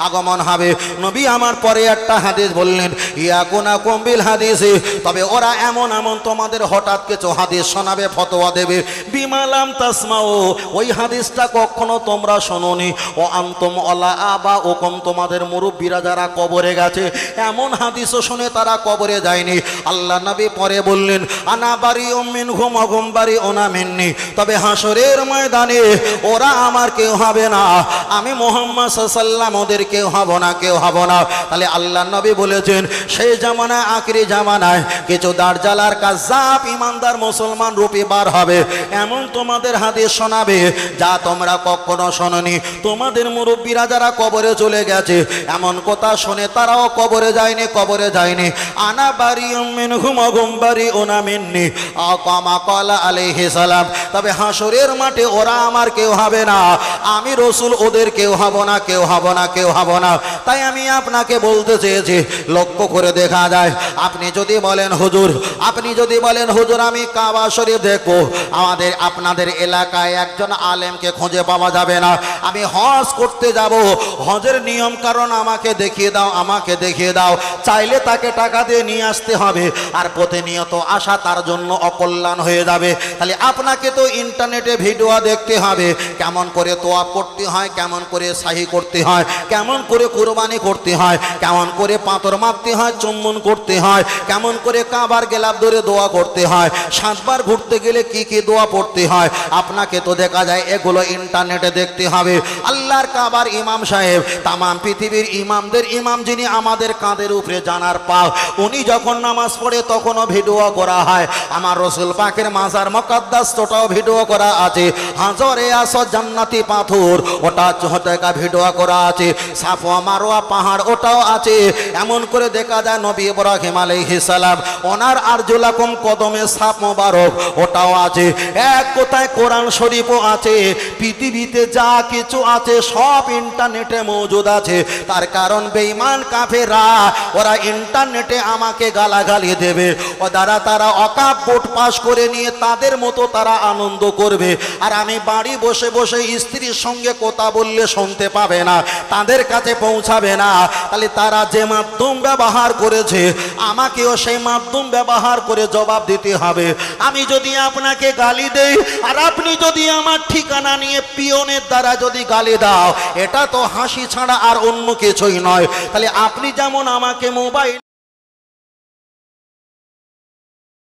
আগমন হবে। নবী আমার পরে একটা হাদিস বললেন, ইয়াকুনাকুম বিল হাদিসে, তবে ওরা এমন এমন তোমাদের হঠাৎ কিছু হাদিস শোনাবে, ফতোয়া দেবে, বিমালাম তাসমাও, ওই হাদিসটা কখনো তোমরা শোনোনি। ও আনতুম আলা আবা ওকুম, তোমাদের মুরব্বীরা যারা কবরে গেছে, এমন হাদিসও শুনে তারা কবরে যায়নি। আল্লাহ নবী পরে বললেন, আনা বারিউম মিনহুম ওয়া হুম বারিউনা মিন্নি, তবে হাসরের ময়দানে ওরা আমার কেউ হবে না, আমি মুহাম্মদ সাল্লাল্লাহু আলাইহি ওয়াসাল্লাম ওদের কেউ হব না, কেউ হব না। তাহলে আল্লাহ নবী বলেছেন, সেই জামানায়, আখিরি জামানায় কিছু দাজ্জাল আর কাজ্জাব ইমানদার মুসলমান রূপে বার হবে, এমন তোমাদের হাদিস শোনাবে যা তোমরা কখনো শোনোনি। তোমাদের মুরব্বীরা যারা কবরে চলে গেছে, এমন কথা শুনে তারাও কবরে যায়নি, কবরে যায়নি। আনা বারিউম মিনহুম ওয়া হুম বারিউনা মিন্নি, কামা ক্বালা আলাইহিস সালাম। তবে হাসরের মাঠে ওরা আমার কেউ হবে না, আমি রাসূল ওদের কেউ হব না, কেউ হব না, কেউ হব না। তাই আমি আপনাকে বলতে চেয়েছি, লক্ষ্য করে দেখা যায়, আপনি যদি বলেন হুজুর, আপনি যদি বলেন হুজুর আমি কাবা শরীফ দেখবো, আপনাদের এলাকায় একজন আলেমকে খুঁজে পাওয়া যাবে না, আমি হজ করতে যাব, হজের নিয়ম কারণ আমাকে দেখিয়ে দাও, আমাকে দেখিয়ে দাও। চাইলে তাকে টাকা দিয়ে নিয়ে আসতে হবে, আর প্রতিনিয়ত আসা তার জন্য অকল্যাণ হয়ে যাবে। তাহলে আপনাকে তো ইন্টারনেটে ভিডিও দেখতে হবে, কেমন করে তোয়াফ করতে হয়, কেমন করে সাহি করতে হয়, কেমন করে কুরবানি করতে হয়, কেমন করে পাথর মারতে হয়, চুম্বন করতে হয়, কেমন করে কাবার গেলাপ ধরে দোয়া করতে হয়, 7 বার ঘুরতে গেলে কি কি দোয়া পড়তে হয়, আপনাকে তো দেখা যায় এগুলো ইন্টারনেটে দেখতে হবে। আল্লাহর কাবার ইমাম সাহেব, তাম পৃথিবীর ইমামদের ইমাম, যিনি আমাদের কাঁধের উপরে জানার পাও, উনি যখন নামাজ পড়ে তখনও ভিডিও করা হয়। আমার রাসূল পাকের মাজার মুকদ্দাসটাও ভিডিও করা আছে, হাজারে আসো জান্নাতি পাথর, ওটা চহতেকা ভিডিও করা আছে, সাফা মারওয়া পাহাড় ওটাও আছে। এমন করে দেখা যায় নবী ইব্রাহিম আলাইহিস সালাম, ওনার আরজুলাকুম কদমে সাপ মোবারক, ওটাও আছে। এক কথায় কোরআন শরীফও আছে, পৃথিবীতে যা কিছু আছে সব ইন্টারনেটে মজুদ আছে। তার কারণ বেঈমান কাফেররা ওরা ইন্টারনেটে আমাকে গালাগালি দেবে, ও দ্বারা তারা অকাপ ভোট পাস করে নিয়ে তাদের মতো তারা আনন্দ করবে, আর আমি বাড়ি বসে বসে স্ত্রীর সঙ্গে কথা বললে শুনতে পাবে না, তাদের কাছে পৌঁছাবে না। তাহলে তারা যে মাধ্যম ব্যবহার করেছে, আমাকেও সেই মাধ্যম ব্যবহার করে জবাব দিতে হবে। আমি যদি আপনাকে গালি দেই, আর আপনি যদি আমার ঠিকানা নিয়ে পিয়নের দ্বারা যদি গালি দাও, এটা তো হাসি ছাড়া আর অন্য কিছুই নয়। তাহলে আপনি যেমন আমাকে মোবাইল